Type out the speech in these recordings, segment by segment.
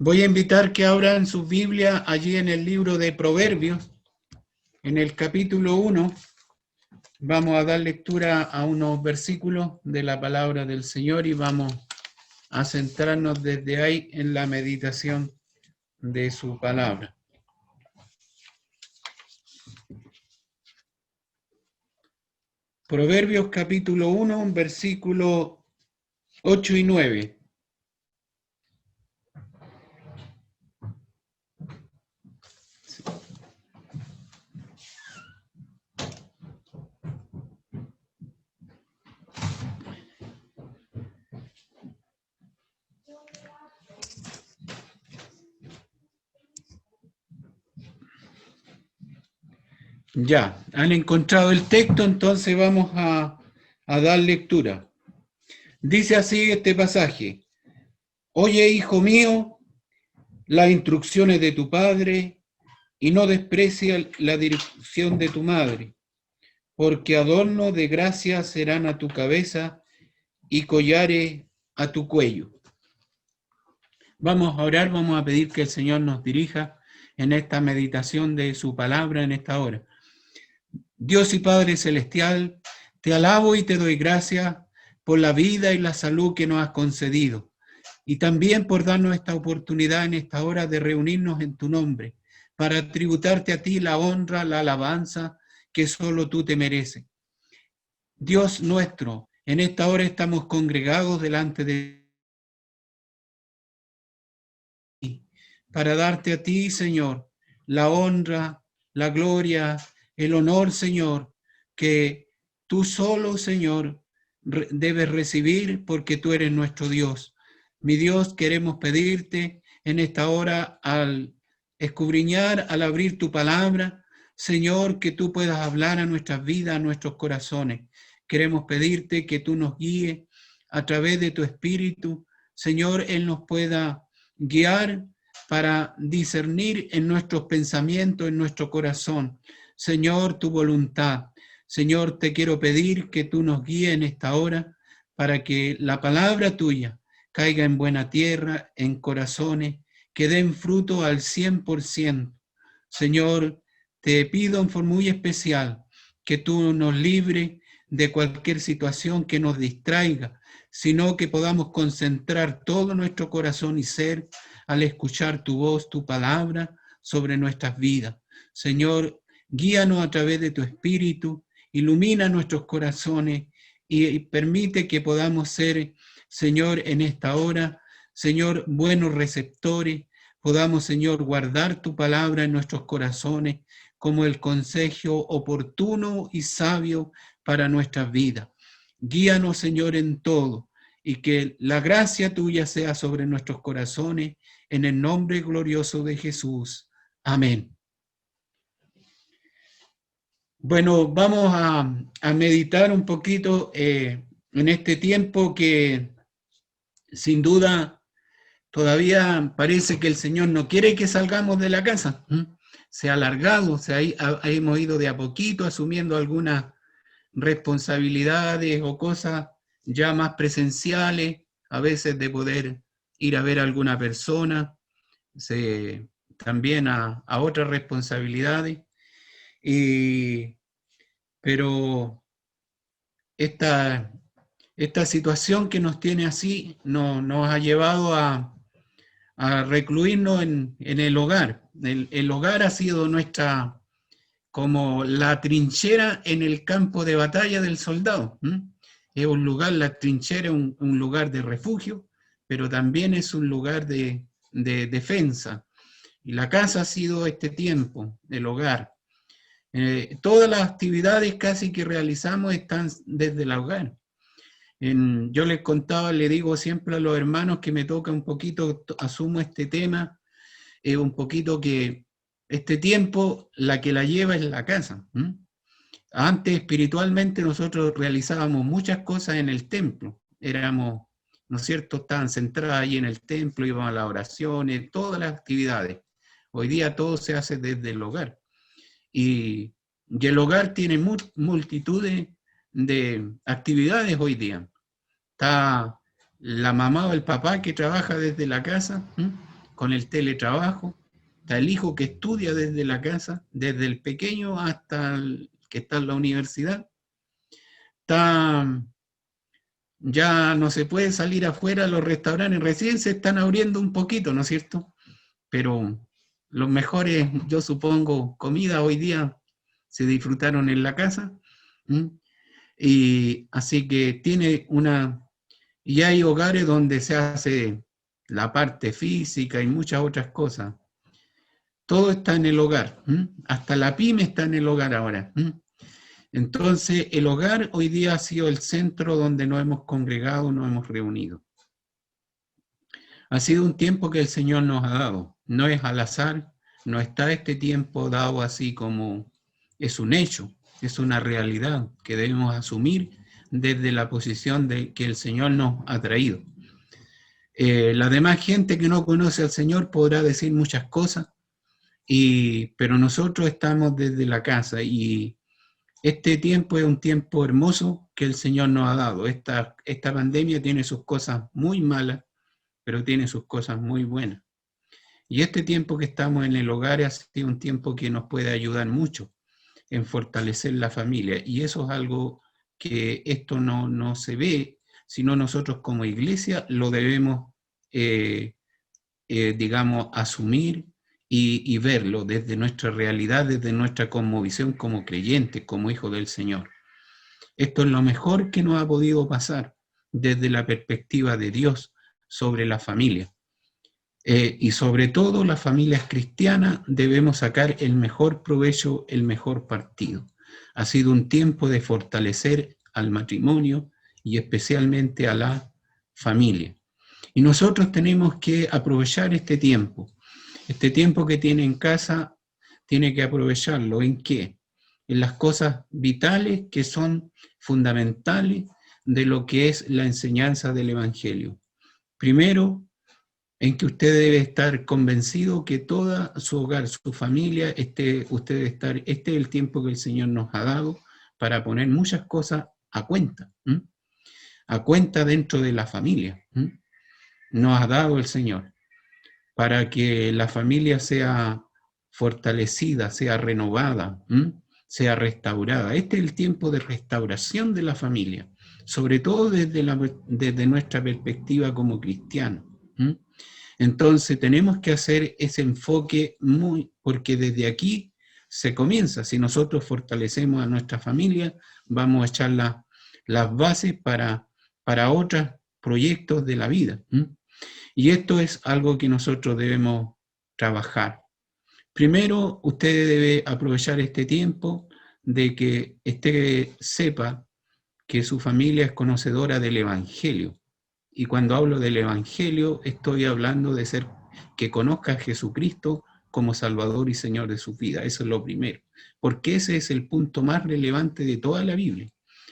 Voy a invitar que abran sus Biblias allí en el libro de Proverbios, en el capítulo 1. Vamos a dar lectura a unos versículos de la palabra del Señor y vamos a centrarnos desde ahí en la meditación de su palabra. Proverbios capítulo 1, versículo 8 y 9. Ya, han encontrado el texto, entonces vamos a dar lectura. Dice así este pasaje: Oye, hijo mío, las instrucciones de tu padre y no desprecies la dirección de tu madre, porque adorno de gracia serán a tu cabeza y collares a tu cuello. Vamos a orar, vamos a pedir que el Señor nos dirija en esta meditación de su palabra en esta hora. Dios y Padre Celestial, te alabo y te doy gracias por la vida y la salud que nos has concedido, y también por darnos esta oportunidad en esta hora de reunirnos en tu nombre, para tributarte a ti la honra, la alabanza que solo tú te mereces. Dios nuestro, en esta hora estamos congregados delante de ti, para darte a ti, Señor, la honra, la gloria, el honor, Señor, que tú solo, Señor, debes recibir porque tú eres nuestro Dios. Mi Dios, queremos pedirte en esta hora al escudriñar, al abrir tu palabra, Señor, que tú puedas hablar a nuestras vidas, a nuestros corazones. Queremos pedirte que tú nos guíes a través de tu Espíritu. Señor, Él nos pueda guiar para discernir en nuestros pensamientos, en nuestro corazón, Señor, tu voluntad. Señor, te quiero pedir que tú nos guíes en esta hora para que la palabra tuya caiga en buena tierra, en corazones, que den fruto al 100%. Señor, te pido en forma muy especial que tú nos libres de cualquier situación que nos distraiga, sino que podamos concentrar todo nuestro corazón y ser al escuchar tu voz, tu palabra sobre nuestras vidas. Señor, guíanos a través de tu Espíritu, ilumina nuestros corazones y permite que podamos ser, Señor, en esta hora, Señor, buenos receptores, podamos, Señor, guardar tu palabra en nuestros corazones como el consejo oportuno y sabio para nuestras vidas. Guíanos, Señor, en todo, y que la gracia tuya sea sobre nuestros corazones, en el nombre glorioso de Jesús. Amén. Bueno, vamos a meditar un poquito en este tiempo que sin duda todavía parece que el Señor no quiere que salgamos de la casa. Se ha alargado, hemos ido de a poquito asumiendo algunas responsabilidades o cosas ya más presenciales, a veces de poder ir a ver a alguna persona, también a otras responsabilidades, pero esta situación que nos tiene así nos ha llevado a recluirnos en el hogar. El hogar ha sido nuestra, como la trinchera en el campo de batalla del soldado. Es un lugar, la trinchera es un lugar de refugio, pero también es un lugar de defensa. Y la casa ha sido este tiempo, el hogar. Todas las actividades casi que realizamos están desde el hogar. Yo les contaba, le digo siempre a los hermanos que me toca un poquito, asumo este tema, un poquito que este tiempo la que la lleva es la casa. Antes espiritualmente nosotros realizábamos muchas cosas en el templo, éramos, ¿no es cierto?, estaban centradas ahí en el templo, íbamos a las oraciones, todas las actividades. Hoy día todo se hace desde el hogar. Y el hogar tiene multitudes de actividades hoy día. Está la mamá o el papá que trabaja desde la casa, con el teletrabajo, está el hijo que estudia desde la casa, desde el pequeño hasta el que está en la universidad. Ya no se puede salir afuera, los restaurantes recién se están abriendo un poquito, ¿no es cierto? Pero los mejores, yo supongo, comida hoy día se disfrutaron en la casa. Y así que y hay hogares donde se hace la parte física y muchas otras cosas. Todo está en el hogar, hasta la pyme está en el hogar ahora. Entonces, el hogar hoy día ha sido el centro donde nos hemos congregado, nos hemos reunido. Ha sido un tiempo que el Señor nos ha dado. No es al azar, no está este tiempo dado así como es un hecho, es una realidad que debemos asumir desde la posición de que el Señor nos ha traído. La demás gente que no conoce al Señor podrá decir muchas cosas, pero nosotros estamos desde la casa y este tiempo es un tiempo hermoso que el Señor nos ha dado. Esta pandemia tiene sus cosas muy malas, pero tiene sus cosas muy buenas. Y este tiempo que estamos en el hogar ha sido un tiempo que nos puede ayudar mucho en fortalecer la familia. Y eso es algo que esto no se ve, sino nosotros como iglesia lo debemos, digamos, asumir y verlo desde nuestra realidad, desde nuestra cosmovisión como creyentes, como hijos del Señor. Esto es lo mejor que nos ha podido pasar desde la perspectiva de Dios sobre la familia. Y sobre todo las familias cristianas debemos sacar el mejor provecho, el mejor partido. Ha sido un tiempo de fortalecer al matrimonio y especialmente a la familia. Y nosotros tenemos que aprovechar este tiempo. Este tiempo que tiene en casa, tiene que aprovecharlo. ¿En qué? En las cosas vitales que son fundamentales de lo que es la enseñanza del Evangelio. Primero, en que usted debe estar convencido que todo su hogar, su familia, este es el tiempo que el Señor nos ha dado para poner muchas cosas a cuenta dentro de la familia. Nos ha dado el Señor para que la familia sea fortalecida, sea renovada, sea restaurada. Este es el tiempo de restauración de la familia, sobre todo desde nuestra perspectiva como cristianos. Entonces tenemos que hacer ese enfoque porque desde aquí se comienza. Si nosotros fortalecemos a nuestra familia, vamos a echar las bases para otros proyectos de la vida. Y esto es algo que nosotros debemos trabajar. Primero, usted debe aprovechar este tiempo de que sepa que su familia es conocedora del Evangelio. Y cuando hablo del Evangelio, estoy hablando de que conozca a Jesucristo como Salvador y Señor de su vida. Eso es lo primero. Porque ese es el punto más relevante de toda la Biblia.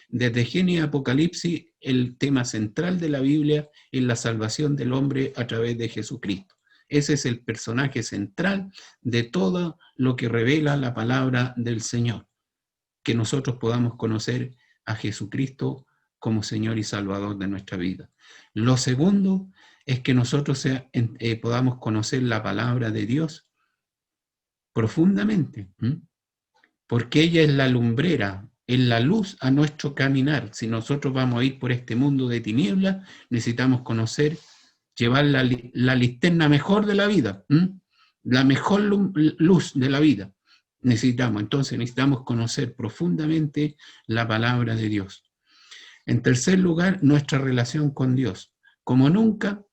Desde Génesis a Apocalipsis, el tema central de la Biblia es la salvación del hombre a través de Jesucristo. Ese es el personaje central de todo lo que revela la palabra del Señor. Que nosotros podamos conocer a Jesucristo como Señor y Salvador de nuestra vida. Lo segundo es que nosotros podamos conocer la palabra de Dios profundamente, porque ella es la lumbrera, es la luz a nuestro caminar. Si nosotros vamos a ir por este mundo de tinieblas, necesitamos conocer, llevar la linterna mejor de la vida, la mejor luz de la vida. Necesitamos conocer profundamente la palabra de Dios. En tercer lugar, nuestra relación con Dios. Como nunca,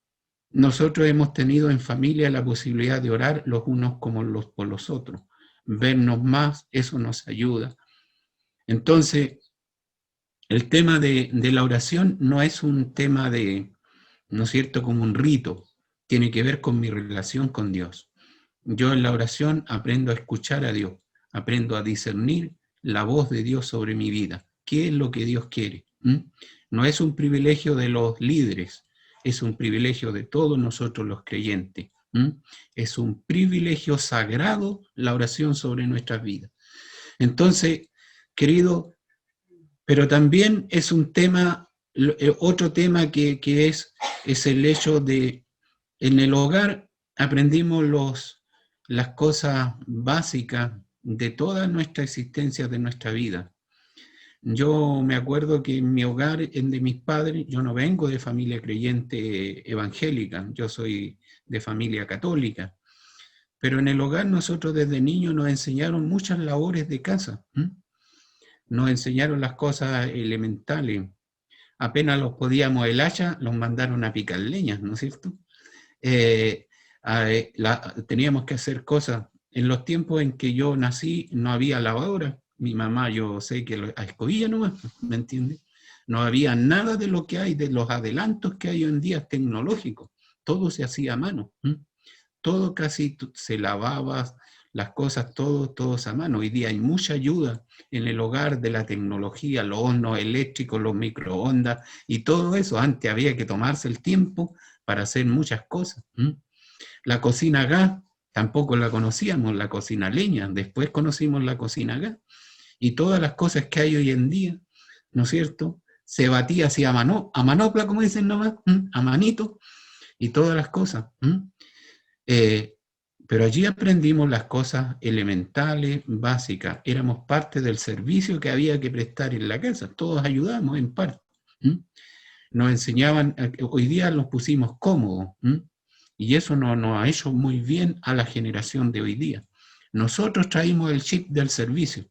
nosotros hemos tenido en familia la posibilidad de orar los unos por los otros. Vernos más, eso nos ayuda. Entonces, el tema de la oración no es un tema ¿no es cierto?, como un rito. Tiene que ver con mi relación con Dios. Yo en la oración aprendo a escuchar a Dios, aprendo a discernir la voz de Dios sobre mi vida. ¿Qué es lo que Dios quiere? No es un privilegio de los líderes, es un privilegio de todos nosotros los creyentes. Es un privilegio sagrado la oración sobre nuestras vidas. Entonces, querido, pero también es un tema, otro tema que es el hecho de, en el hogar, aprendimos las cosas básicas de toda nuestra existencia, de nuestra vida. Yo me acuerdo que en mi hogar, en de mis padres, yo no vengo de familia creyente evangélica, yo soy de familia católica, pero en el hogar nosotros desde niños nos enseñaron muchas labores de casa, nos enseñaron las cosas elementales. Apenas los podíamos el hacha, los mandaron a picar leñas, ¿no es cierto? Teníamos que hacer cosas. En los tiempos en que yo nací no había lavadora. Mi mamá, yo sé que a escobilla nomás, ¿me entiendes? No había nada de lo que hay, de los adelantos que hay hoy en día tecnológicos. Todo se hacía a mano. Todo casi se lavaba, las cosas, todos a mano. Hoy día hay mucha ayuda en el hogar de la tecnología, los hornos eléctricos, los microondas y todo eso. Antes había que tomarse el tiempo para hacer muchas cosas. La cocina a gas, tampoco la conocíamos, la cocina a leña, después conocimos la cocina a gas. Y todas las cosas que hay hoy en día, ¿no es cierto? Se batía así a manopla, como dicen nomás, a manito, y todas las cosas. Pero allí aprendimos las cosas elementales, básicas. Éramos parte del servicio que había que prestar en la casa. Todos ayudamos en parte. Nos enseñaban, hoy día nos pusimos cómodos. Y eso nos ha hecho muy bien a la generación de hoy día. Nosotros traímos el chip del servicio.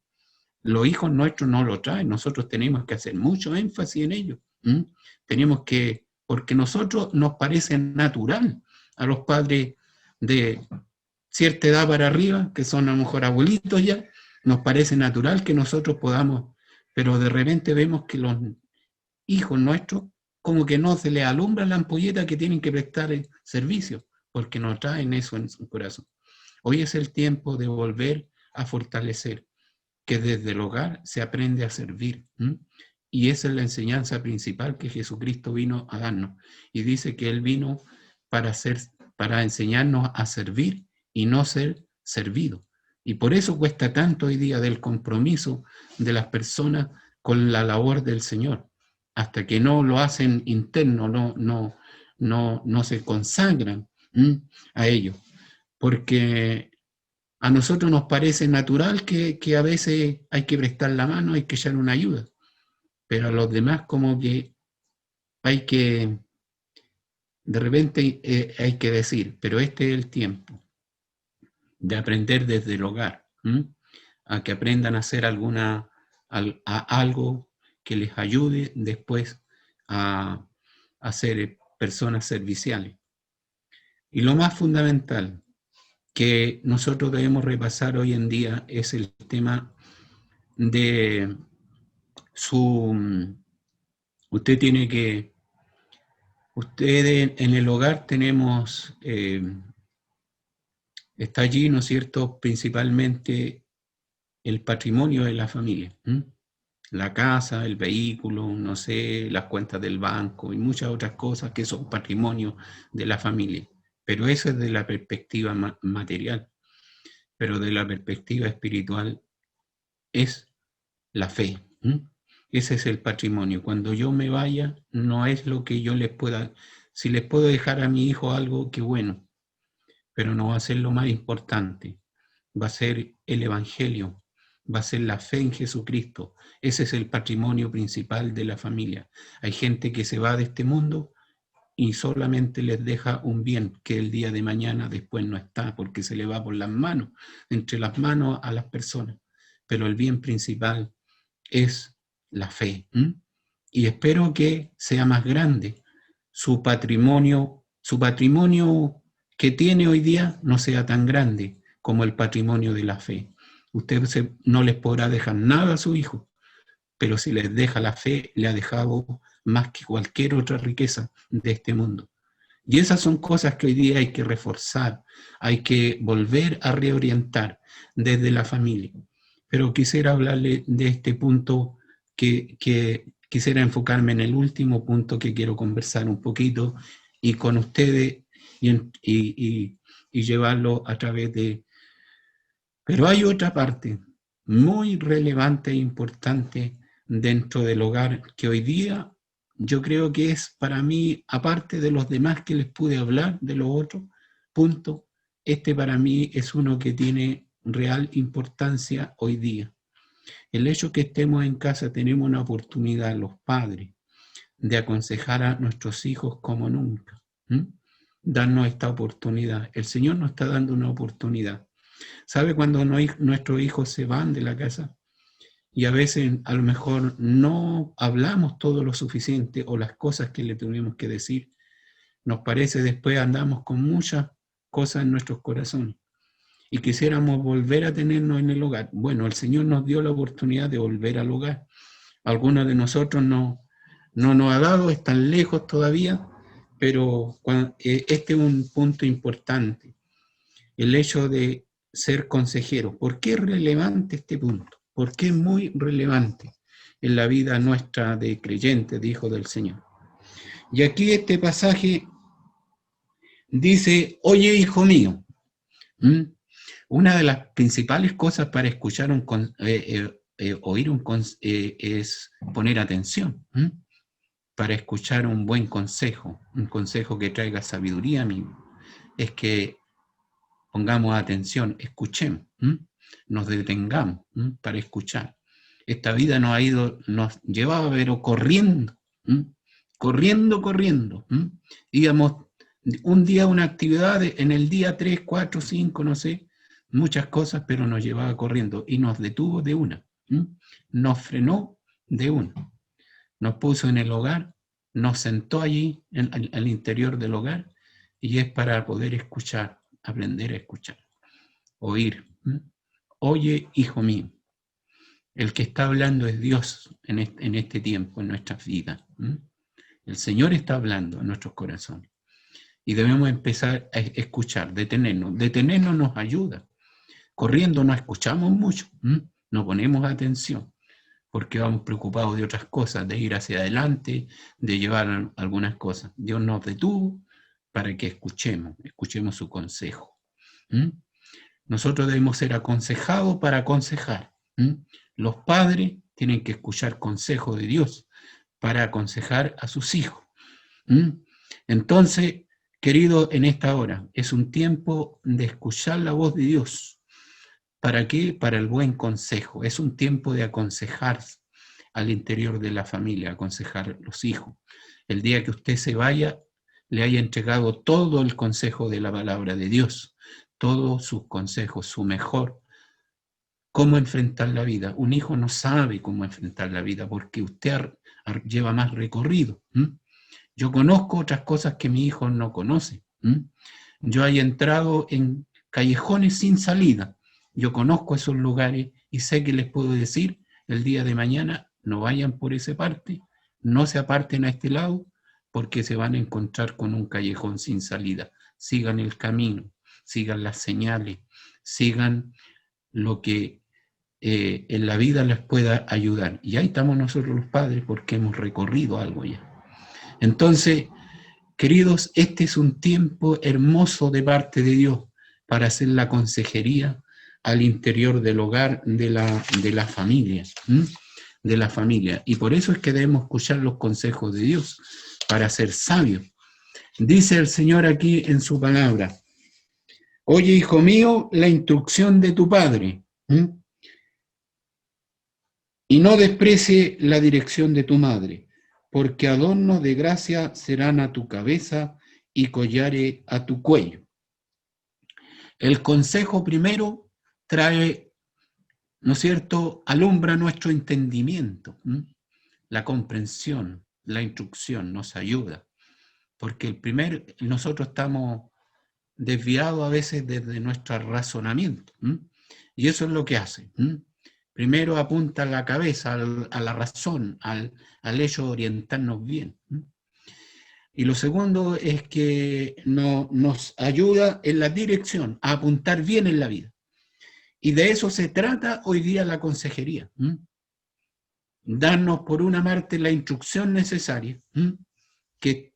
Los hijos nuestros no lo traen. Nosotros tenemos que hacer mucho énfasis en ello. Tenemos que, porque nosotros nos parece natural a los padres de cierta edad para arriba, que son a lo mejor abuelitos ya, nos parece natural que nosotros podamos, pero de repente vemos que los hijos nuestros como que no se les alumbra la ampolleta que tienen que prestar el servicio, porque no traen eso en su corazón. Hoy es el tiempo de volver a fortalecer, que desde el hogar se aprende a servir. Y esa es la enseñanza principal que Jesucristo vino a darnos. Y dice que Él vino para enseñarnos a servir y no ser servido. Y por eso cuesta tanto hoy día del compromiso de las personas con la labor del Señor. Hasta que no lo hacen interno, no se consagran a ello. Porque a nosotros nos parece natural que a veces hay que prestar la mano, hay que echar una ayuda. Pero a los demás como que hay que, de repente hay que decir, pero este es el tiempo de aprender desde el hogar, a que aprendan a hacer algo que les ayude después a ser personas serviciales. Y lo más fundamental que nosotros debemos repasar hoy en día es el tema de usted en el hogar tenemos, está allí, ¿no es cierto?, principalmente el patrimonio de la familia, la casa, el vehículo, no sé, las cuentas del banco y muchas otras cosas que son patrimonio de la familia. Pero eso es de la perspectiva material. Pero de la perspectiva espiritual es la fe. Ese es el patrimonio. Cuando yo me vaya, no es lo que yo les pueda... Si les puedo dejar a mi hijo algo, qué bueno, pero no va a ser lo más importante. Va a ser el Evangelio, va a ser la fe en Jesucristo. Ese es el patrimonio principal de la familia. Hay gente que se va de este mundo y solamente les deja un bien que el día de mañana después no está, porque se le va por las manos, entre las manos a las personas. Pero el bien principal es la fe. Y espero que sea más grande su patrimonio que tiene hoy día no sea tan grande como el patrimonio de la fe. Usted no les podrá dejar nada a su hijo, pero si les deja la fe, le ha dejado más que cualquier otra riqueza de este mundo. Y esas son cosas que hoy día hay que reforzar, hay que volver a reorientar desde la familia. Pero quisiera hablarle de este punto que quisiera enfocarme en el último punto que quiero conversar un poquito y con ustedes y llevarlo a través de... Pero hay otra parte muy relevante e importante dentro del hogar que hoy día yo creo que es para mí, aparte de los demás que les pude hablar, de los otros, punto, este para mí es uno que tiene real importancia hoy día. El hecho que estemos en casa, tenemos una oportunidad, los padres, de aconsejar a nuestros hijos como nunca. Darnos esta oportunidad. El Señor nos está dando una oportunidad. ¿Sabe cuando nuestros hijos se van de la casa? Y a veces a lo mejor no hablamos todo lo suficiente o las cosas que le tenemos que decir. Nos parece después andamos con muchas cosas en nuestros corazones y quisiéramos volver a tenernos en el hogar. Bueno, el Señor nos dio la oportunidad de volver al hogar. Algunos de nosotros no nos ha dado, están lejos todavía, pero este es un punto importante. El hecho de ser consejero. ¿Por qué es relevante este punto? ¿Por qué es muy relevante en la vida nuestra de creyentes, de hijos del Señor? Y aquí este pasaje dice, oye, hijo mío, una de las principales cosas para escuchar es poner atención, para escuchar un buen consejo, un consejo que traiga sabiduría a mí, es que pongamos atención, escuchemos, nos detengamos para escuchar. Esta vida nos llevaba pero corriendo, corriendo. Íbamos un día una actividad, en el día 3, 4, 5, no sé, muchas cosas, pero nos llevaba corriendo y nos detuvo de una, nos frenó de una, nos puso en el hogar, nos sentó allí al interior del hogar y es para poder escuchar, aprender a escuchar, oír. Oye, hijo mío, el que está hablando es Dios en este tiempo, en nuestras vidas. El Señor está hablando en nuestros corazones. Y debemos empezar a escuchar, detenernos. Detenernos nos ayuda. Corriendo no escuchamos mucho, no ponemos atención, porque vamos preocupados de otras cosas, de ir hacia adelante, de llevar algunas cosas. Dios nos detuvo para que escuchemos su consejo. Nosotros debemos ser aconsejados para aconsejar. Los padres tienen que escuchar consejo de Dios para aconsejar a sus hijos. Entonces, querido, en esta hora es un tiempo de escuchar la voz de Dios. ¿Para qué? Para el buen consejo. Es un tiempo de aconsejar al interior de la familia, aconsejar a los hijos. El día que usted se vaya, le haya entregado todo el consejo de la palabra de Dios, todos sus consejos, su mejor. ¿Cómo enfrentar la vida? Un hijo no sabe cómo enfrentar la vida porque usted lleva más recorrido. Yo conozco otras cosas que mi hijo no conoce. Yo he entrado en callejones sin salida. Yo conozco esos lugares y sé que les puedo decir el día de mañana, no vayan por esa parte, no se aparten a este lado, porque se van a encontrar con un callejón sin salida. Sigan el camino, sigan las señales, sigan lo que en la vida les pueda ayudar. Y ahí estamos nosotros los padres porque hemos recorrido algo ya. Entonces, queridos, este es un tiempo hermoso de parte de Dios para hacer la consejería al interior del hogar de la familia, de la familia. Y por eso es que debemos escuchar los consejos de Dios para ser sabios. Dice el Señor aquí en su palabra, oye, hijo mío, la instrucción de tu padre, y no desprecie la dirección de tu madre, porque adornos de gracia serán a tu cabeza y collares a tu cuello. El consejo primero trae, ¿no es cierto?, alumbra nuestro entendimiento, la comprensión, la instrucción nos ayuda, porque nosotros estamos desviados a veces desde nuestro razonamiento, y eso es lo que hace. Primero apunta a la cabeza, a la razón, al hecho de orientarnos bien. Y lo segundo es que nos ayuda en la dirección, a apuntar bien en la vida. Y de eso se trata hoy día la consejería. Darnos por una parte la instrucción necesaria, que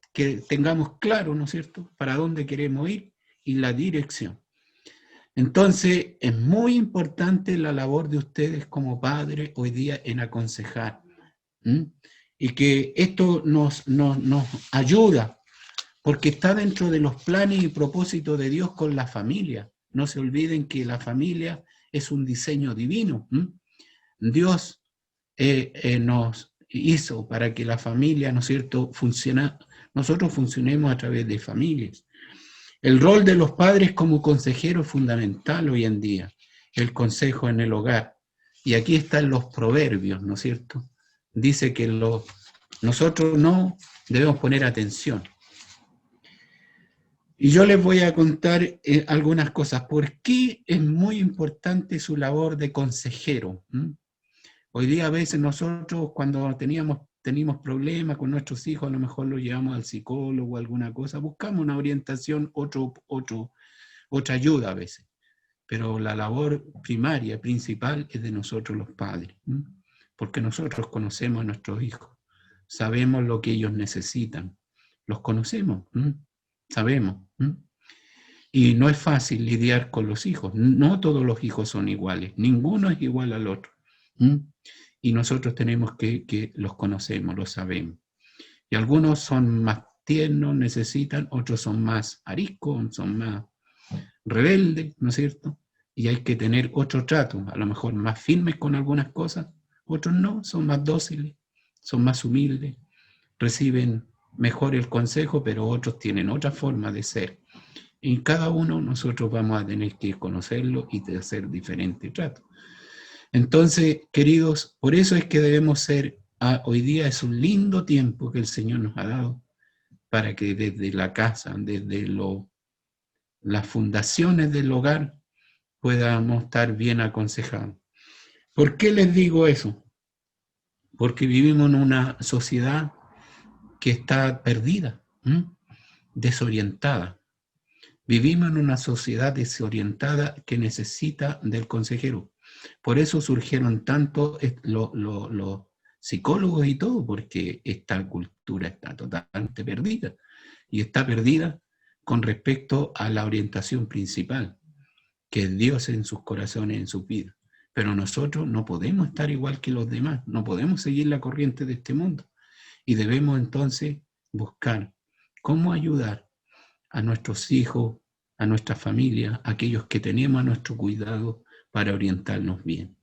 tengamos claro, ¿no es cierto?, para dónde queremos ir y la dirección. Entonces, es muy importante la labor de ustedes como padres hoy día en aconsejar. Y que esto nos ayuda, porque está dentro de los planes y propósitos de Dios con la familia. No se olviden que la familia es un diseño divino. Dios nos hizo para que la familia, ¿no es cierto?, nosotros funcionemos a través de familias. El rol de los padres como consejeros es fundamental hoy en día, el consejo en el hogar. Y aquí están los proverbios, ¿no es cierto? Dice que nosotros no debemos poner atención. Y yo les voy a contar algunas cosas. ¿Por qué es muy importante su labor de consejero? Hoy día a veces nosotros cuando teníamos problemas con nuestros hijos, a lo mejor los llevamos al psicólogo o alguna cosa, buscamos una orientación, otra ayuda a veces. Pero la labor primaria, principal, es de nosotros los padres, porque nosotros conocemos a nuestros hijos, sabemos lo que ellos necesitan, los conocemos, sabemos. Y no es fácil lidiar con los hijos, no todos los hijos son iguales, ninguno es igual al otro. Y nosotros tenemos que los conocemos, los sabemos. Y algunos son más tiernos, necesitan, otros son más ariscos, son más rebeldes, ¿no es cierto? Y hay que tener otro trato, a lo mejor más firmes con algunas cosas, otros no, son más dóciles, son más humildes, reciben mejor el consejo, pero otros tienen otra forma de ser. Y cada uno nosotros vamos a tener que conocerlo y de hacer diferente trato. Entonces, queridos, por eso es que debemos ser, hoy día es un lindo tiempo que el Señor nos ha dado para que desde la casa, desde las fundaciones del hogar, podamos estar bien aconsejados. ¿Por qué les digo eso? Porque vivimos en una sociedad que está perdida, desorientada. Vivimos en una sociedad desorientada que necesita del consejero. Por eso surgieron tanto los psicólogos y todo, porque esta cultura está totalmente perdida. Y está perdida con respecto a la orientación principal, que es Dios en sus corazones, en sus vidas. Pero nosotros no podemos estar igual que los demás, no podemos seguir la corriente de este mundo. Y debemos entonces buscar cómo ayudar a nuestros hijos, a nuestra familia, a aquellos que tenemos a nuestro cuidado para orientarnos bien.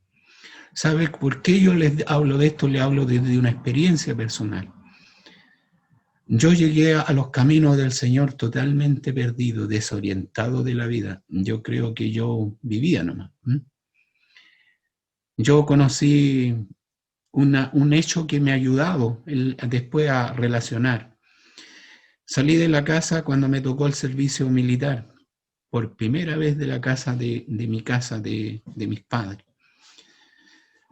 ¿Sabe por qué yo les hablo de esto? Les hablo desde una experiencia personal. Yo llegué a los caminos del Señor totalmente perdido, desorientado de la vida. Yo creo que yo vivía nomás. Yo conocí un hecho que me ha ayudado después a relacionar. Salí de la casa cuando me tocó el servicio militar, por primera vez de la casa de mi casa, de mis padres.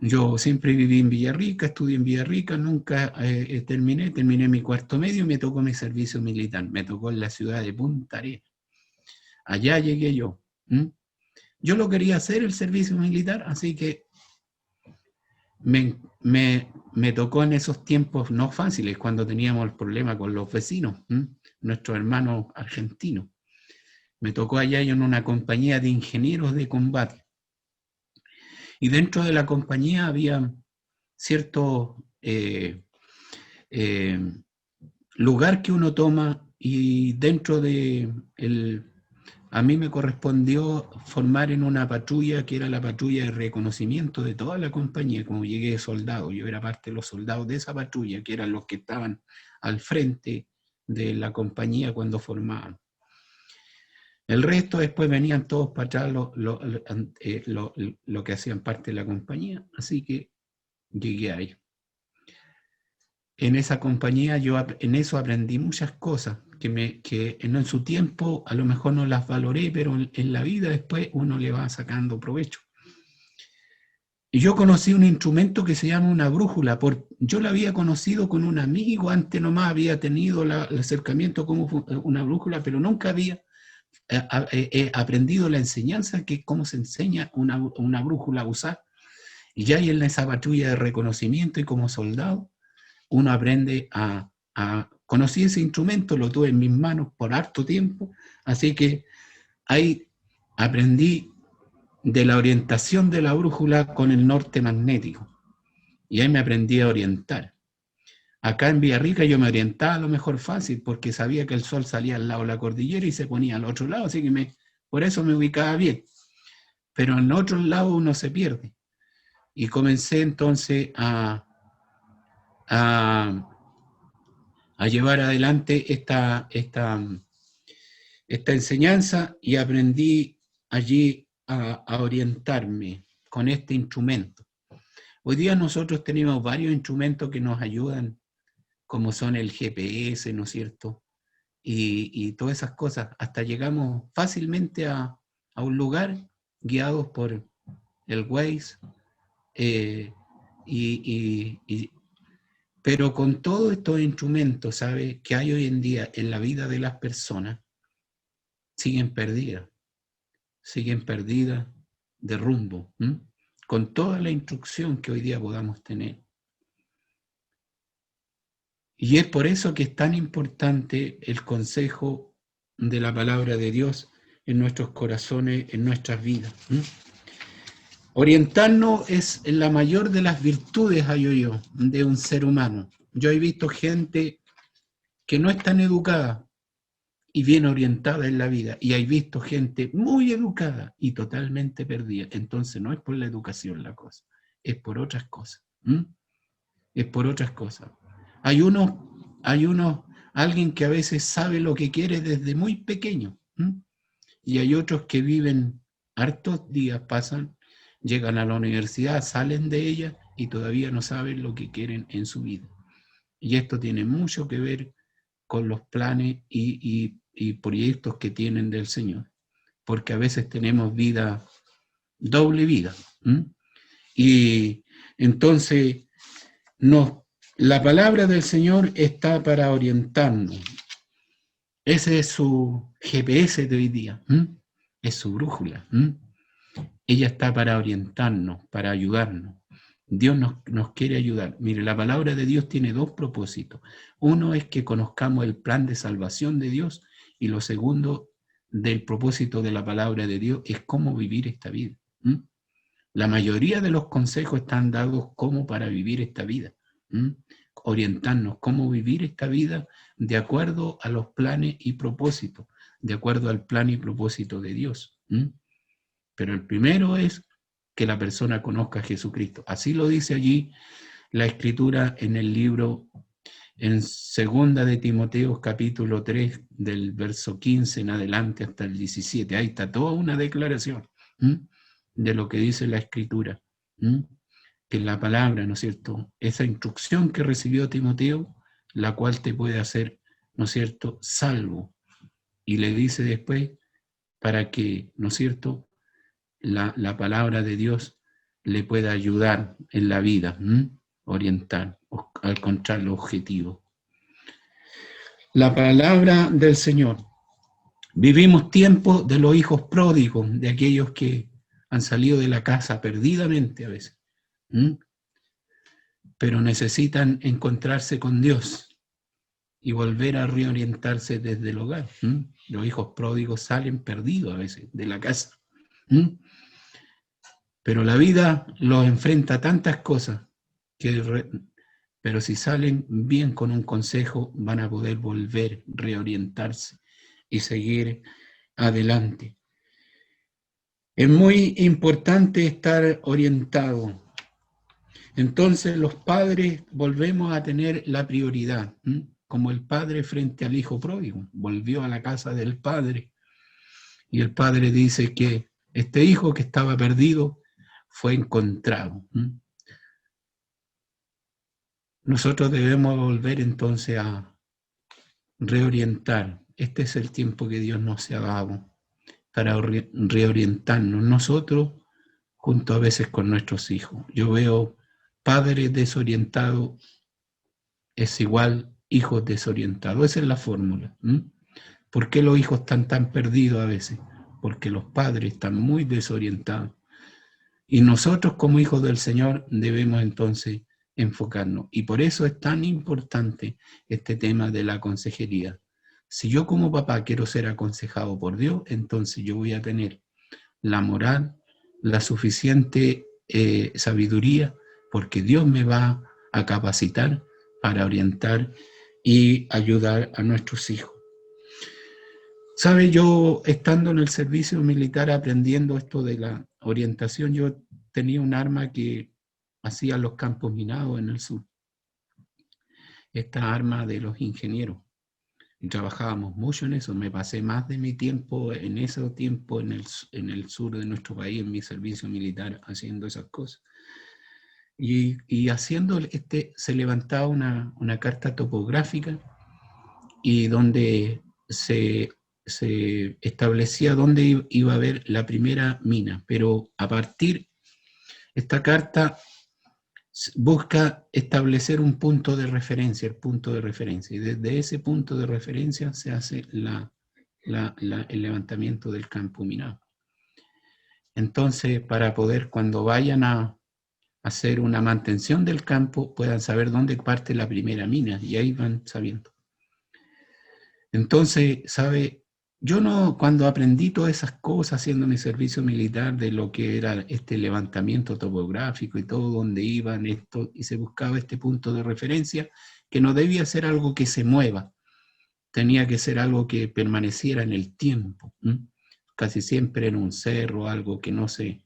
Yo siempre viví en Villarrica, estudié en Villarrica, nunca terminé mi cuarto medio y me tocó mi servicio militar. Me tocó en la ciudad de Punta Arenas. Allá llegué yo. Yo lo quería hacer el servicio militar, así que me tocó en esos tiempos no fáciles, cuando teníamos el problema con los vecinos, nuestros hermanos argentinos. Me tocó allá en una compañía de ingenieros de combate. Y dentro de la compañía había cierto lugar que uno toma, y dentro de a mí me correspondió formar en una patrulla que era la patrulla de reconocimiento de toda la compañía. Como llegué de soldado, yo era parte de los soldados de esa patrulla, que eran los que estaban al frente de la compañía cuando formaban. El resto después venían todos para atrás lo que hacían parte de la compañía, así que llegué ahí. En esa compañía en eso aprendí muchas cosas que en su tiempo a lo mejor no las valoré, pero en la vida después uno le va sacando provecho. Y yo conocí un instrumento que se llama una brújula. Yo la había conocido con un amigo, antes nomás había tenido el acercamiento como una brújula, pero nunca había aprendido la enseñanza, que cómo se enseña una brújula a usar. Y ya en esa patrulla de reconocimiento y como soldado, uno aprende conocí ese instrumento, lo tuve en mis manos por harto tiempo, así que ahí aprendí de la orientación de la brújula con el norte magnético, y ahí me aprendí a orientar. Acá en Villarrica yo me orientaba a lo mejor fácil porque sabía que el sol salía al lado de la cordillera y se ponía al otro lado, así que por eso me ubicaba bien. Pero en otros lados uno se pierde. Y comencé entonces a llevar adelante esta enseñanza y aprendí allí a orientarme con este instrumento. Hoy día nosotros tenemos varios instrumentos que nos ayudan, como son el GPS, ¿no es cierto? Y todas esas cosas. Hasta llegamos fácilmente a un lugar guiados por el Waze. Pero con todos estos instrumentos, ¿sabe?, que hay hoy en día en la vida de las personas, siguen perdidas de rumbo, con toda la instrucción que hoy día podamos tener. Y es por eso que es tan importante el consejo de la palabra de Dios en nuestros corazones, en nuestras vidas. Orientarnos es la mayor de las virtudes, yo, de un ser humano. Yo he visto gente que no es tan educada y bien orientada en la vida, y he visto gente muy educada y totalmente perdida. Entonces no es por la educación la cosa, es por otras cosas. Es por otras cosas. Hay alguien que a veces sabe lo que quiere desde muy pequeño, y hay otros que viven hartos días, llegan a la universidad, salen de ella y todavía no saben lo que quieren en su vida. Y esto tiene mucho que ver con los planes y proyectos que tienen del Señor, porque a veces tenemos doble vida. Y entonces la palabra del Señor está para orientarnos. Ese es su GPS de hoy día, es su brújula. Ella está para orientarnos, para ayudarnos. Dios nos quiere ayudar. Mire, la palabra de Dios tiene dos propósitos. Uno es que conozcamos el plan de salvación de Dios, y lo segundo del propósito de la palabra de Dios es cómo vivir esta vida. La mayoría de los consejos están dados como para vivir esta vida. Orientarnos cómo vivir esta vida de acuerdo a los planes y propósitos, de acuerdo al plan y propósito de Dios. Pero el primero es que la persona conozca a Jesucristo. Así lo dice allí la Escritura en el libro, en 2 de Timoteo, capítulo 3, del verso 15 en adelante hasta el 17. Ahí está toda una declaración de lo que dice la Escritura. Que la palabra, ¿no es cierto?, esa instrucción que recibió Timoteo, la cual te puede hacer, ¿no es cierto?, salvo. Y le dice después, para que, ¿no es cierto?, la palabra de Dios le pueda ayudar en la vida, orientar, alcanzar los objetivos. La palabra del Señor. Vivimos tiempos de los hijos pródigos, de aquellos que han salido de la casa perdidamente a veces, pero necesitan encontrarse con Dios y volver a reorientarse desde el hogar. Los hijos pródigos salen perdidos a veces de la casa. Pero la vida los enfrenta a tantas cosas, pero si salen bien con un consejo, van a poder volver, reorientarse y seguir adelante. Es muy importante estar orientado. Entonces los padres volvemos a tener la prioridad, como el padre frente al hijo pródigo. Volvió a la casa del padre y el padre dice que este hijo que estaba perdido fue encontrado. Nosotros debemos volver entonces a reorientar. Este es el tiempo que Dios nos ha dado para reorientarnos nosotros junto a veces con nuestros hijos. Yo veo padres desorientados es igual hijos desorientados. Esa es la fórmula. ¿Por qué los hijos están tan perdidos a veces? Porque los padres están muy desorientados. Y nosotros como hijos del Señor debemos entonces enfocarnos. Y por eso es tan importante este tema de la consejería. Si yo como papá quiero ser aconsejado por Dios, entonces yo voy a tener la moral, la suficiente sabiduría, porque Dios me va a capacitar para orientar y ayudar a nuestros hijos. ¿Sabe? Yo, estando en el servicio militar, aprendiendo esto de la orientación, yo tenía un arma que hacía los campos minados en el sur. Esta arma de los ingenieros. Y trabajábamos mucho en eso. Me pasé más de mi tiempo en ese tiempo en el sur de nuestro país, en mi servicio militar, haciendo esas cosas. Y haciendo se levantaba una carta topográfica y donde se establecía dónde iba a haber la primera mina, pero a partir, esta carta busca establecer un punto de referencia, el punto de referencia, y desde ese punto de referencia se hace el levantamiento del campo minado. Entonces, para poder, cuando vayan a hacer una mantención del campo, puedan saber dónde parte la primera mina, y ahí van sabiendo. Entonces, ¿sabe? Yo no, cuando aprendí todas esas cosas haciendo mi servicio militar, de lo que era este levantamiento topográfico y todo, donde iban esto, y se buscaba este punto de referencia, que no debía ser algo que se mueva, tenía que ser algo que permaneciera en el tiempo. Casi siempre en un cerro, algo que no se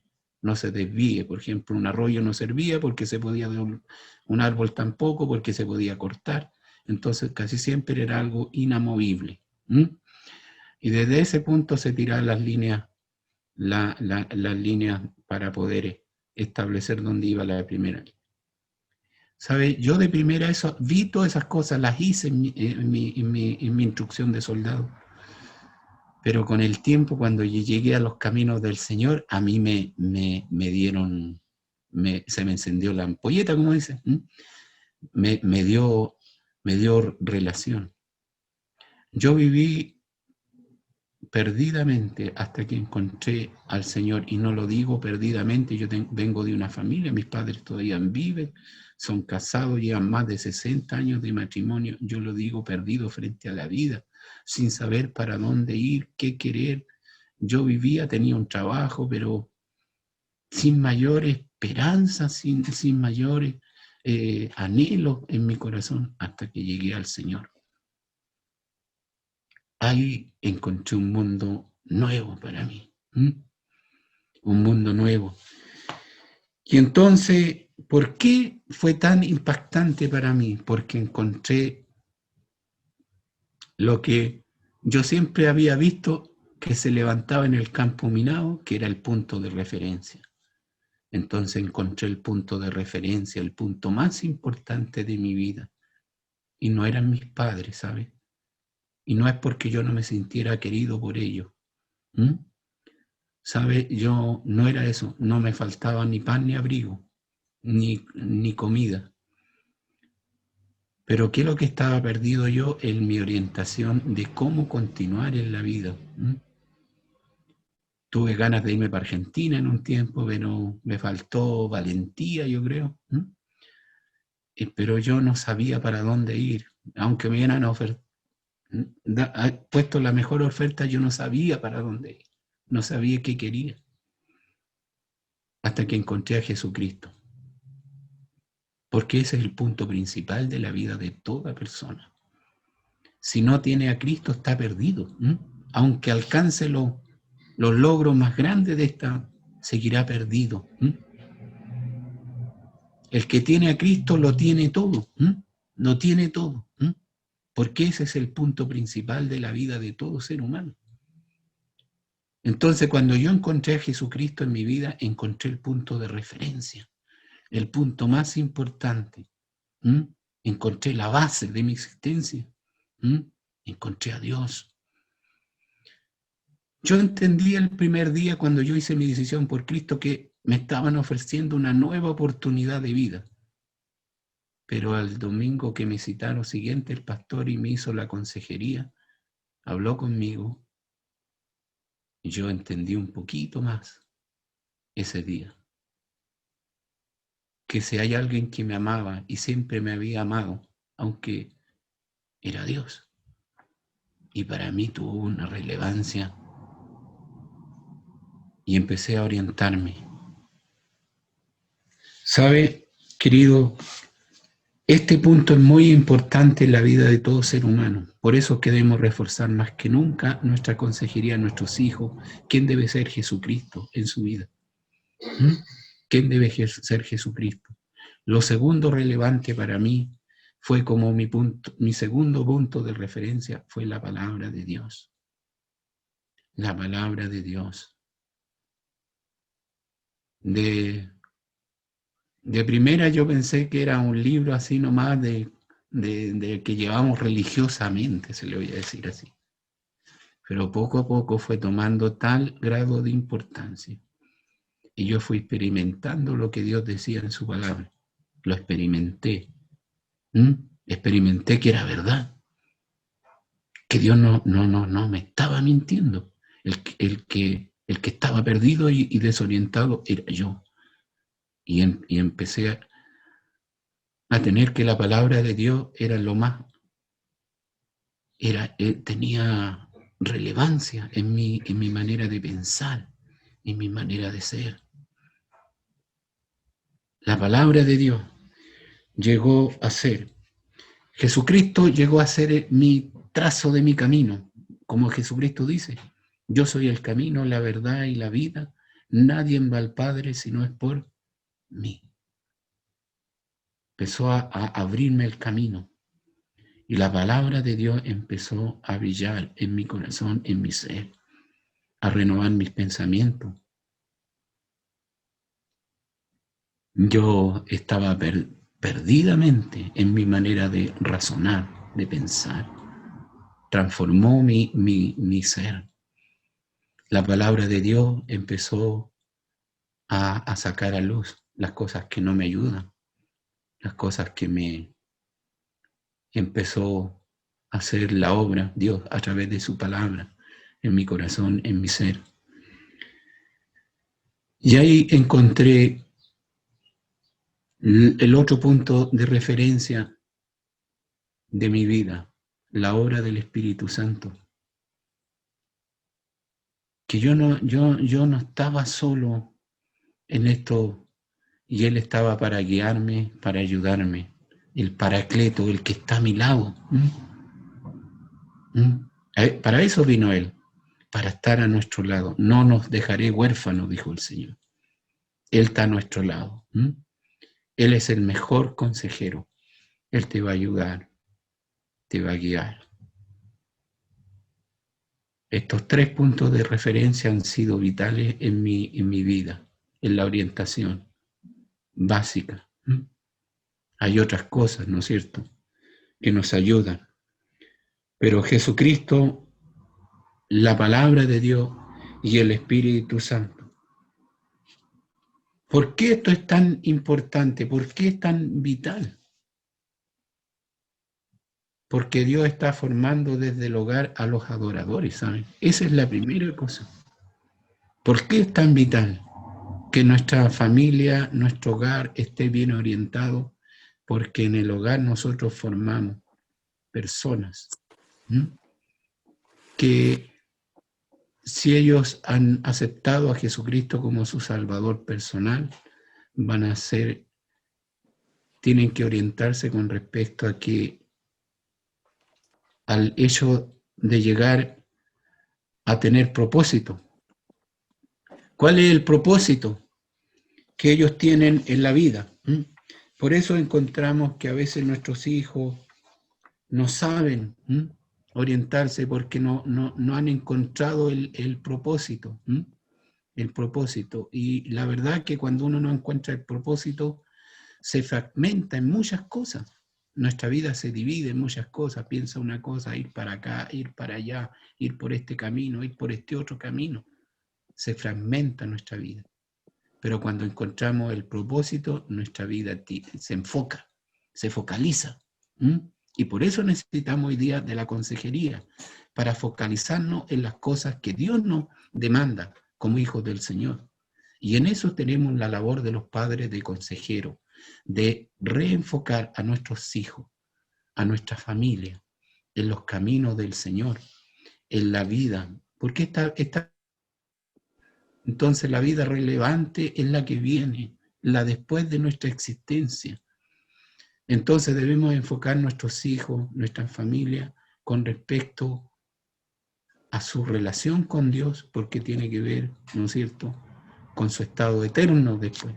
desvíe. Por ejemplo, un arroyo no servía porque se podía, un árbol tampoco porque se podía cortar. Entonces casi siempre era algo inamovible. Y desde ese punto se tiraban las líneas, las líneas para poder establecer dónde iba la primera. ¿Sabe? Yo de primera vi todas esas cosas, las hice en mi instrucción de soldado. Pero con el tiempo, cuando yo llegué a los caminos del Señor, a mí me dieron, se me encendió la ampolleta, como dicen. Me dio relación. Yo viví perdidamente hasta que encontré al Señor, y no lo digo perdidamente, yo vengo de una familia, mis padres todavía viven, son casados, llevan más de 60 años de matrimonio. Yo lo digo perdido frente a la vida, sin saber para dónde ir, qué querer. Yo vivía, tenía un trabajo, pero sin mayor esperanza, sin mayores anhelos en mi corazón, hasta que llegué al Señor. Ahí encontré un mundo nuevo para mí, un mundo nuevo. Y entonces, ¿por qué fue tan impactante para mí? Porque encontré lo que yo siempre había visto que se levantaba en el campo minado, que era el punto de referencia. Entonces encontré el punto de referencia, el punto más importante de mi vida. Y no eran mis padres, ¿sabes? Y no es porque yo no me sintiera querido por ellos. ¿Sabe? Yo no era eso, no me faltaba ni pan ni abrigo, ni comida. Pero ¿qué es lo que estaba perdido yo? En mi orientación de cómo continuar en la vida. Tuve ganas de irme para Argentina en un tiempo, pero me faltó valentía, yo creo. Pero yo no sabía para dónde ir. Aunque me hubieran puesto la mejor oferta, yo no sabía para dónde ir. No sabía qué quería. Hasta que encontré a Jesucristo. Porque ese es el punto principal de la vida de toda persona. Si no tiene a Cristo, está perdido. Aunque alcance los logros más grandes de esta, seguirá perdido. El que tiene a Cristo lo tiene todo. Lo tiene todo. Porque ese es el punto principal de la vida de todo ser humano. Entonces, cuando yo encontré a Jesucristo en mi vida, encontré el punto de referencia, el punto más importante. Encontré la base de mi existencia. Encontré a Dios. Yo entendí el primer día, cuando yo hice mi decisión por Cristo, que me estaban ofreciendo una nueva oportunidad de vida. Pero al domingo que me citaron siguiente, el pastor y me hizo la consejería, habló conmigo, y yo entendí un poquito más ese día. Que si hay alguien que me amaba y siempre me había amado, aunque era Dios. Y para mí tuvo una relevancia. Y empecé a orientarme. ¿Sabe, querido? Este punto es muy importante en la vida de todo ser humano. Por eso queremos reforzar más que nunca nuestra consejería a nuestros hijos. ¿Quién debe ser Jesucristo en su vida? ¿Mm? ¿Quién debe ser Jesucristo? Lo segundo relevante para mí fue como mi segundo punto de referencia fue la palabra de Dios. La palabra de Dios. De primera yo pensé que era un libro así nomás de que llevamos religiosamente, se le voy a decir así. Pero poco a poco fue tomando tal grado de importancia. Y yo fui experimentando lo que Dios decía en su palabra. Lo experimenté. Experimenté que era verdad. Que Dios no me estaba mintiendo. El que estaba perdido y desorientado era yo. Y empecé a tener que la palabra de Dios era lo más, tenía relevancia en mi manera de pensar, en mi manera de ser. La palabra de Dios llegó a ser, Jesucristo llegó a ser mi trazo de mi camino, como Jesucristo dice, yo soy el camino, la verdad y la vida, nadie va al Padre si no es por mí. Empezó a abrirme el camino y la palabra de Dios empezó a brillar en mi corazón, en mi ser, a renovar mis pensamientos. Yo estaba perdidamente en mi manera de razonar, de pensar. Transformó mi ser. La palabra de Dios empezó a sacar a luz las cosas que no me ayudan, las cosas que me empezó a hacer la obra Dios a través de su palabra en mi corazón, en mi ser. Y ahí encontré el otro punto de referencia de mi vida, la obra del Espíritu Santo. Que yo no estaba solo en esto y Él estaba para guiarme, para ayudarme. El Paracleto, el que está a mi lado. Para eso vino Él, para estar a nuestro lado. No nos dejaré huérfanos, dijo el Señor. Él está a nuestro lado. Él es el mejor consejero. Él te va a ayudar, te va a guiar. Estos 3 puntos de referencia han sido vitales en mi vida, en la orientación básica. Hay otras cosas, ¿no es cierto?, que nos ayudan. Pero Jesucristo, la palabra de Dios y el Espíritu Santo. ¿Por qué esto es tan importante? ¿Por qué es tan vital? Porque Dios está formando desde el hogar a los adoradores, ¿saben? Esa es la primera cosa. ¿Por qué es tan vital que nuestra familia, nuestro hogar esté bien orientado? Porque en el hogar nosotros formamos personas que si ellos han aceptado a Jesucristo como su Salvador personal, tienen que orientarse con respecto a que al hecho de llegar a tener propósito. ¿Cuál es el propósito que ellos tienen en la vida? Por eso encontramos que a veces nuestros hijos no saben orientarse porque no han encontrado el propósito. El propósito. Y la verdad que cuando uno no encuentra el propósito, se fragmenta en muchas cosas. Nuestra vida se divide en muchas cosas. Piensa una cosa, ir para acá, ir para allá, ir por este camino, ir por este otro camino. Se fragmenta nuestra vida. Pero cuando encontramos el propósito, nuestra vida se enfoca, se focaliza. Y por eso necesitamos hoy día de la consejería, para focalizarnos en las cosas que Dios nos demanda como hijos del Señor. Y en eso tenemos la labor de los padres de consejero, de reenfocar a nuestros hijos, a nuestra familia, en los caminos del Señor, en la vida. Porque entonces la vida relevante es la que viene, la después de nuestra existencia. Entonces debemos enfocar nuestros hijos, nuestra familia, con respecto a su relación con Dios, porque tiene que ver, ¿no es cierto?, con su estado eterno después.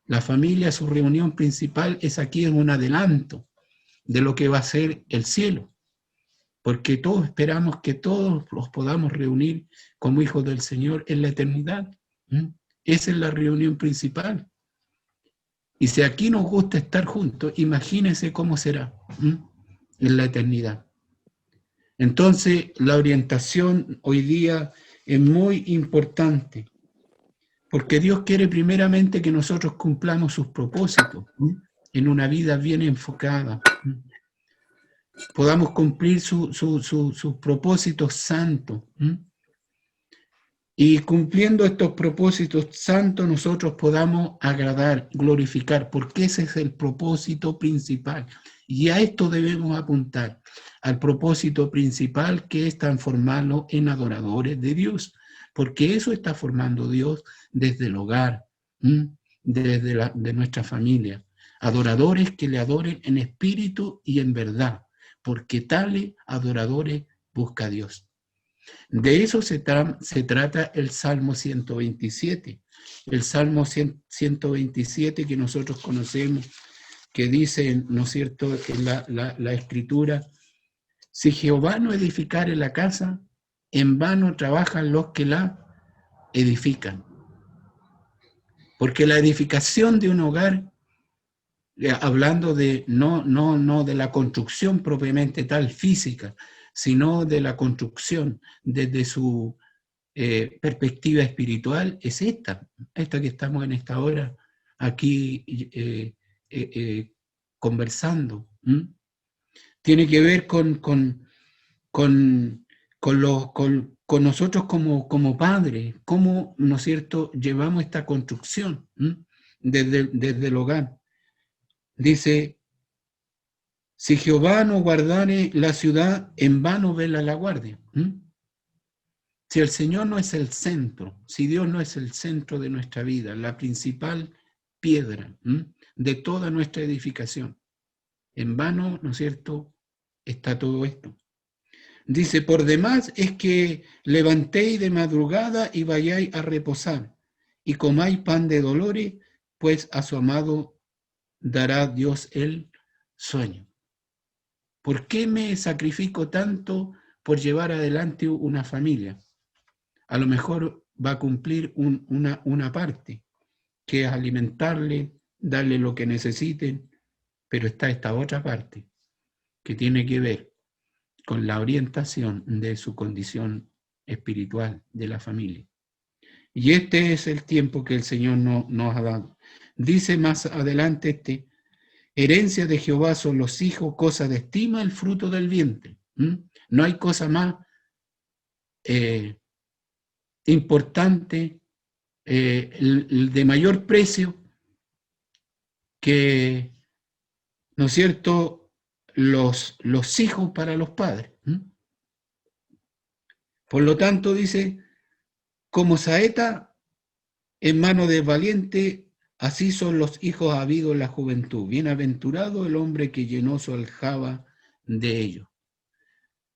La familia, su reunión principal es aquí en un adelanto de lo que va a ser el cielo, porque todos esperamos que todos los podamos reunir como hijos del Señor en la eternidad. Esa es la reunión principal. Y si aquí nos gusta estar juntos, imagínense cómo será en la eternidad. Entonces, la orientación hoy día es muy importante, porque Dios quiere primeramente que nosotros cumplamos sus propósitos en una vida bien enfocada. Podamos cumplir sus propósitos santos. Y cumpliendo estos propósitos santos, nosotros podamos agradar, glorificar, porque ese es el propósito principal. Y a esto debemos apuntar, al propósito principal, que es transformarlo en adoradores de Dios, porque eso está formando Dios desde el hogar, desde de nuestra familia. Adoradores que le adoren en espíritu y en verdad, porque tales adoradores busca a Dios. De eso se trata el Salmo 127. El Salmo 127 que nosotros conocemos, que dice, ¿no es cierto?, en la Escritura: si Jehová no edificare la casa, en vano trabajan los que la edifican. Porque la edificación de un hogar, hablando de no de la construcción propiamente tal física, sino de la construcción desde su perspectiva espiritual, es esta que estamos en esta hora aquí conversando. Tiene que ver con nosotros como padres, cómo, ¿no es cierto?, llevamos esta construcción desde el hogar. Dice: si Jehová no guardare la ciudad, en vano vela la guardia. Si el Señor no es el centro, si Dios no es el centro de nuestra vida, la principal piedra de toda nuestra edificación, en vano, ¿no es cierto?, está todo esto. Dice: por demás es que levantéis de madrugada y vayáis a reposar, y comáis pan de dolores, pues a su amado dará Dios el sueño. ¿Por qué me sacrifico tanto por llevar adelante una familia? A lo mejor va a cumplir una parte, que es alimentarle, darle lo que necesiten, pero está esta otra parte, que tiene que ver con la orientación de su condición espiritual de la familia. Y este es el tiempo que el Señor nos ha dado. Dice más adelante herencia de Jehová son los hijos, cosa de estima el fruto del vientre. No hay cosa más importante, de mayor precio que, ¿no es cierto?, los hijos para los padres. Por lo tanto, dice: como saeta en mano de valiente, así son los hijos habidos en la juventud. Bienaventurado el hombre que llenó su aljaba de ellos.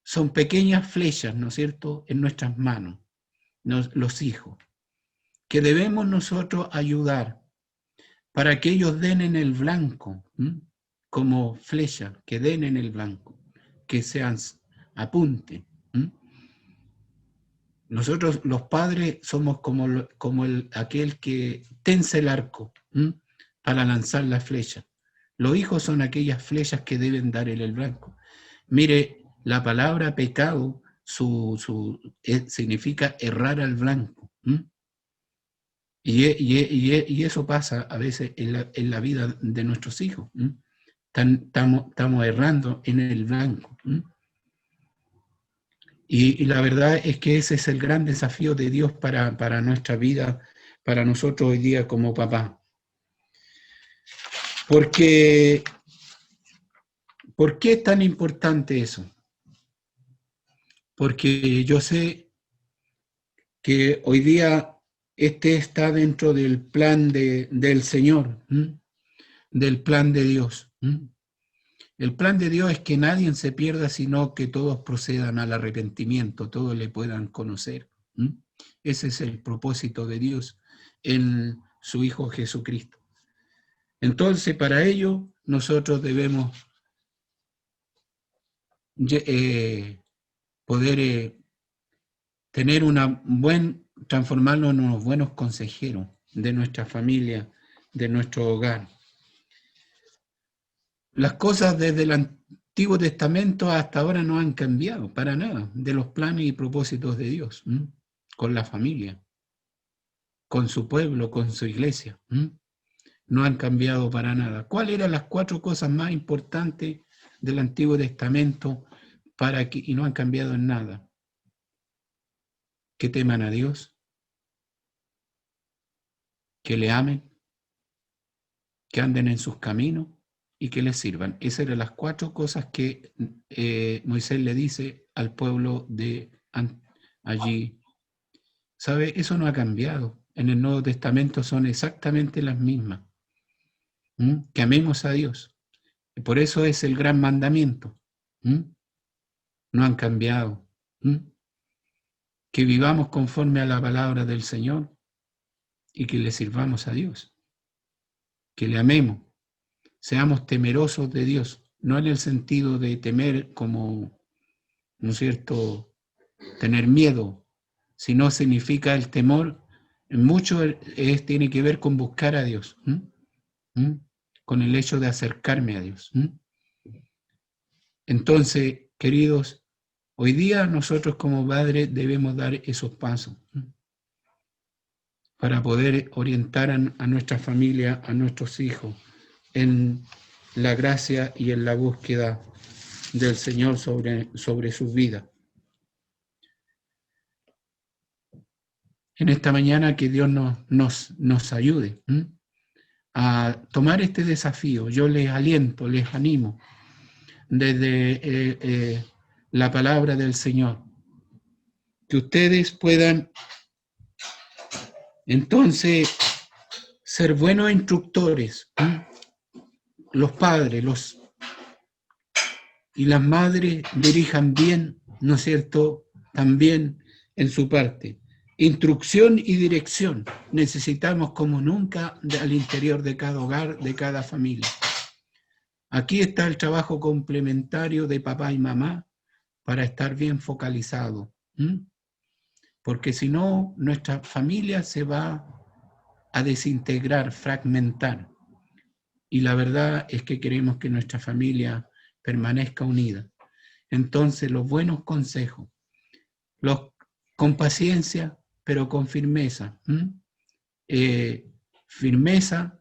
Son pequeñas flechas, ¿no es cierto?, en nuestras manos, los hijos, que debemos nosotros ayudar para que ellos den en el blanco, como flecha, que den en el blanco, que sean apunte. Nosotros los padres somos como aquel que tensa el arco para lanzar la flecha. Los hijos son aquellas flechas que deben dar en el blanco. Mire, la palabra pecado significa errar al blanco. Y eso pasa a veces en la vida de nuestros hijos. Estamos errando en el blanco. Y la verdad es que ese es el gran desafío de Dios para nuestra vida, para nosotros hoy día como papá. Porque, ¿por qué es tan importante eso? Porque yo sé que hoy día está dentro del plan del Señor. del plan de Dios. El plan de Dios es que nadie se pierda, sino que todos procedan al arrepentimiento, todos le puedan conocer. Ese es el propósito de Dios en su Hijo Jesucristo. Entonces, para ello, nosotros debemos poder tener transformarnos en unos buenos consejeros de nuestra familia, de nuestro hogar. Las cosas desde el Antiguo Testamento hasta ahora no han cambiado para nada de los planes y propósitos de Dios, con la familia, con su pueblo, con su iglesia. No han cambiado para nada. ¿Cuáles eran las 4 cosas más importantes del Antiguo Testamento y no han cambiado en nada? Que teman a Dios, que le amen, que anden en sus caminos y que les sirvan. Esas eran las 4 cosas que Moisés le dice al pueblo de allí. ¿Sabe? Eso no ha cambiado. En el Nuevo Testamento son exactamente las mismas. Que amemos a Dios. Y por eso es el gran mandamiento. No han cambiado. Que vivamos conforme a la palabra del Señor y que le sirvamos a Dios. Que le amemos. Seamos temerosos de Dios. No en el sentido de temer como, ¿no es cierto?, tener miedo, sino significa el temor. Mucho tiene que ver con buscar a Dios. Con el hecho de acercarme a Dios. Entonces, queridos, hoy día nosotros como padres debemos dar esos pasos para poder orientar a nuestra familia, a nuestros hijos, en la gracia y en la búsqueda del Señor sobre sus vidas. En esta mañana que Dios nos ayude a tomar este desafío. Yo les aliento, les animo desde la palabra del Señor, que ustedes puedan entonces ser buenos instructores. Los padres y las madres dirijan bien, ¿no es cierto?, también en su parte. Instrucción y dirección necesitamos como nunca al interior de cada hogar, de cada familia. Aquí está el trabajo complementario de papá y mamá para estar bien focalizado. Porque si no, nuestra familia se va a desintegrar, fragmentar. Y la verdad es que queremos que nuestra familia permanezca unida. Entonces, los buenos consejos, con paciencia, pero con firmeza. Firmeza,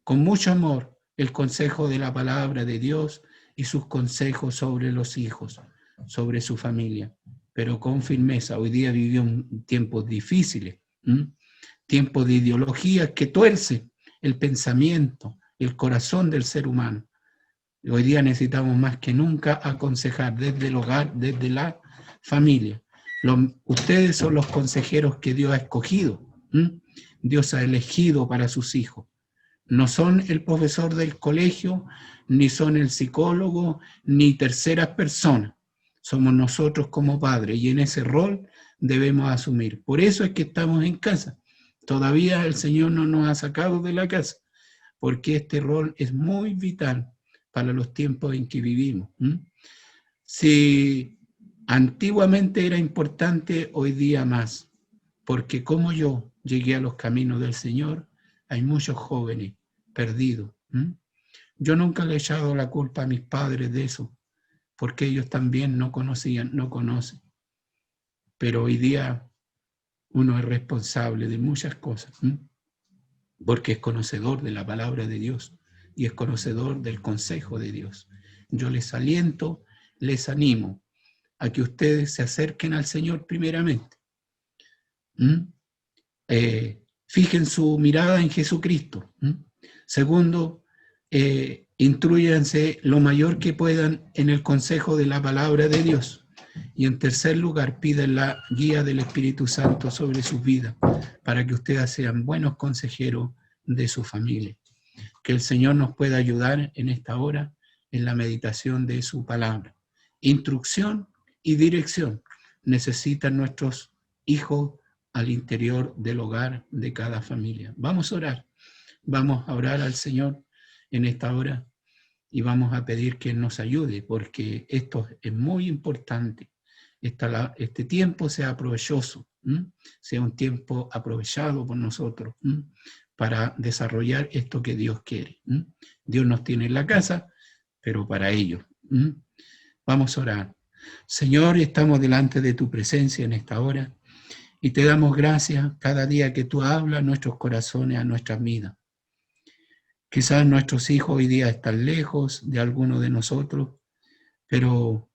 con mucho amor, el consejo de la palabra de Dios y sus consejos sobre los hijos, sobre su familia, pero con firmeza. Hoy día vivimos tiempos difíciles, tiempos de ideologías que tuercen el pensamiento, el corazón del ser humano. Hoy día necesitamos más que nunca aconsejar desde el hogar, desde la familia. Ustedes son los consejeros que Dios ha escogido. Dios ha elegido para sus hijos. No son el profesor del colegio, ni son el psicólogo, ni terceras personas. Somos nosotros como padres y en ese rol debemos asumir. Por eso es que estamos en casa. Todavía el Señor no nos ha sacado de la casa, porque este rol es muy vital para los tiempos en que vivimos. Si antiguamente era importante, hoy día más, porque como yo llegué a los caminos del Señor, hay muchos jóvenes perdidos. Yo nunca le he echado la culpa a mis padres de eso, porque ellos también no conocen. Pero hoy día uno es responsable de muchas cosas, porque es conocedor de la palabra de Dios y es conocedor del consejo de Dios. Yo les aliento, les animo a que ustedes se acerquen al Señor primeramente. Fijen su mirada en Jesucristo. Segundo, intrúyanse lo mayor que puedan en el consejo de la palabra de Dios. Y en tercer lugar, piden la guía del Espíritu Santo sobre sus vidas para que ustedes sean buenos consejeros de su familia. que el Señor nos pueda ayudar en esta hora en la meditación de su palabra. Instrucción y dirección necesitan nuestros hijos al interior del hogar de cada familia. Vamos a orar al Señor en esta hora y vamos a pedir que Él nos ayude, porque esto es muy importante. Este tiempo sea provechoso, sea un tiempo aprovechado por nosotros para desarrollar esto que Dios quiere. Dios nos tiene en la casa, pero para ello. Vamos a orar. Señor, estamos delante de tu presencia en esta hora y te damos gracias cada día que tú hablas a nuestros corazones, a nuestras vidas. Quizás nuestros hijos hoy día están lejos de alguno de nosotros, pero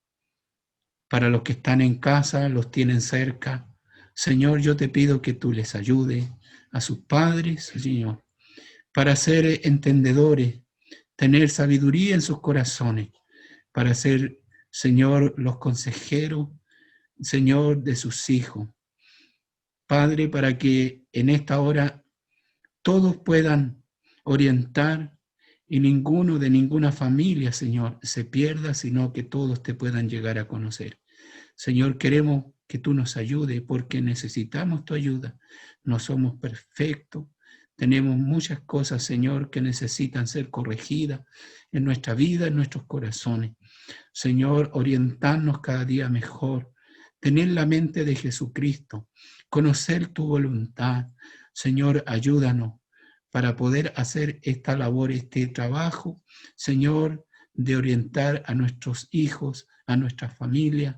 para los que están en casa, los tienen cerca. Señor, yo te pido que tú les ayudes a sus padres, Señor, para ser entendedores, tener sabiduría en sus corazones, para ser, Señor, los consejeros, Señor, de sus hijos. Padre, para que en esta hora todos puedan orientar y ninguno de ninguna familia, Señor, se pierda, sino que todos te puedan llegar a conocer. Señor, queremos que tú nos ayudes porque necesitamos tu ayuda. No somos perfectos. Tenemos muchas cosas, Señor, que necesitan ser corregidas en nuestra vida, en nuestros corazones. Señor, orientarnos cada día mejor. Tener la mente de Jesucristo. Conocer tu voluntad. Señor, ayúdanos para poder hacer esta labor, este trabajo, Señor, de orientar a nuestros hijos, a nuestras familias,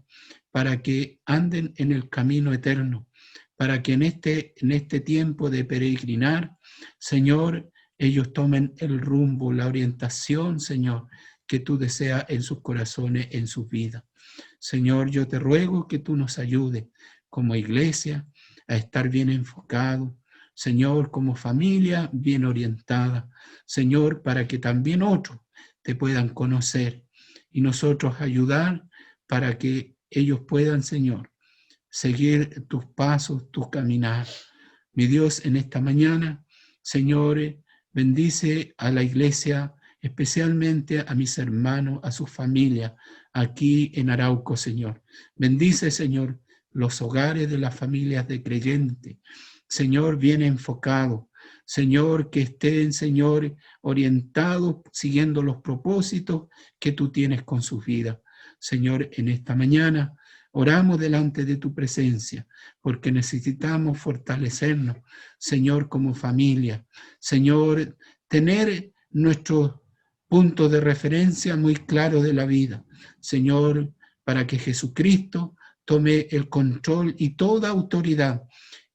para que anden en el camino eterno, para que en este tiempo de peregrinar, Señor, ellos tomen el rumbo, la orientación, Señor, que tú deseas en sus corazones, en sus vidas. Señor, yo te ruego que tú nos ayudes como iglesia a estar bien enfocados, Señor, como familia bien orientada, Señor, para que también otros te puedan conocer y nosotros ayudar para que ellos puedan, Señor, seguir tus pasos, tus caminar. Mi Dios, en esta mañana, Señor, bendice a la iglesia, especialmente a mis hermanos, a sus familias, aquí en Arauco, Señor. Bendice, Señor, los hogares de las familias de creyentes. Señor, bien enfocado. Señor, que estén, Señor, orientados, siguiendo los propósitos que tú tienes con sus vidas. Señor, en esta mañana oramos delante de tu presencia, porque necesitamos fortalecernos, Señor, como familia. Señor, tener nuestros puntos de referencia muy claros de la vida. Señor, para que Jesucristo tome el control y toda autoridad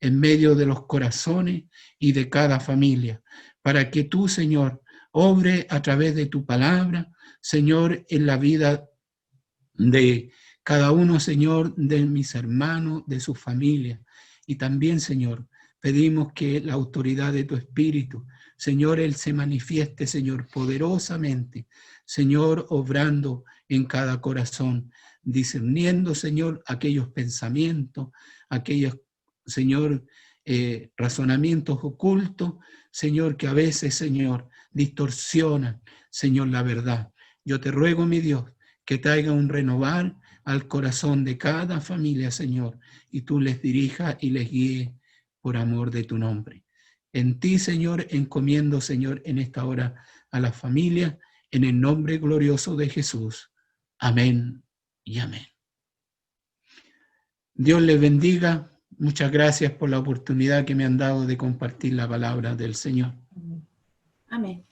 en medio de los corazones y de cada familia, para que tú, Señor, obre a través de tu palabra, Señor, en la vida de cada uno, Señor, de mis hermanos, de su familia. Y también, Señor, pedimos que la autoridad de tu Espíritu, Señor, Él se manifieste, Señor, poderosamente, Señor, obrando en cada corazón, discerniendo, Señor, aquellos pensamientos, aquellos, Señor, razonamientos ocultos, Señor, que a veces, Señor, distorsionan, Señor, la verdad. Yo te ruego, mi Dios, que traiga un renovar al corazón de cada familia, Señor, y tú les dirijas y les guíes por amor de tu nombre. En ti, Señor, encomiendo, Señor, en esta hora a la familia, en el nombre glorioso de Jesús. Amén y amén. Dios les bendiga. Muchas gracias por la oportunidad que me han dado de compartir la palabra del Señor. Amén.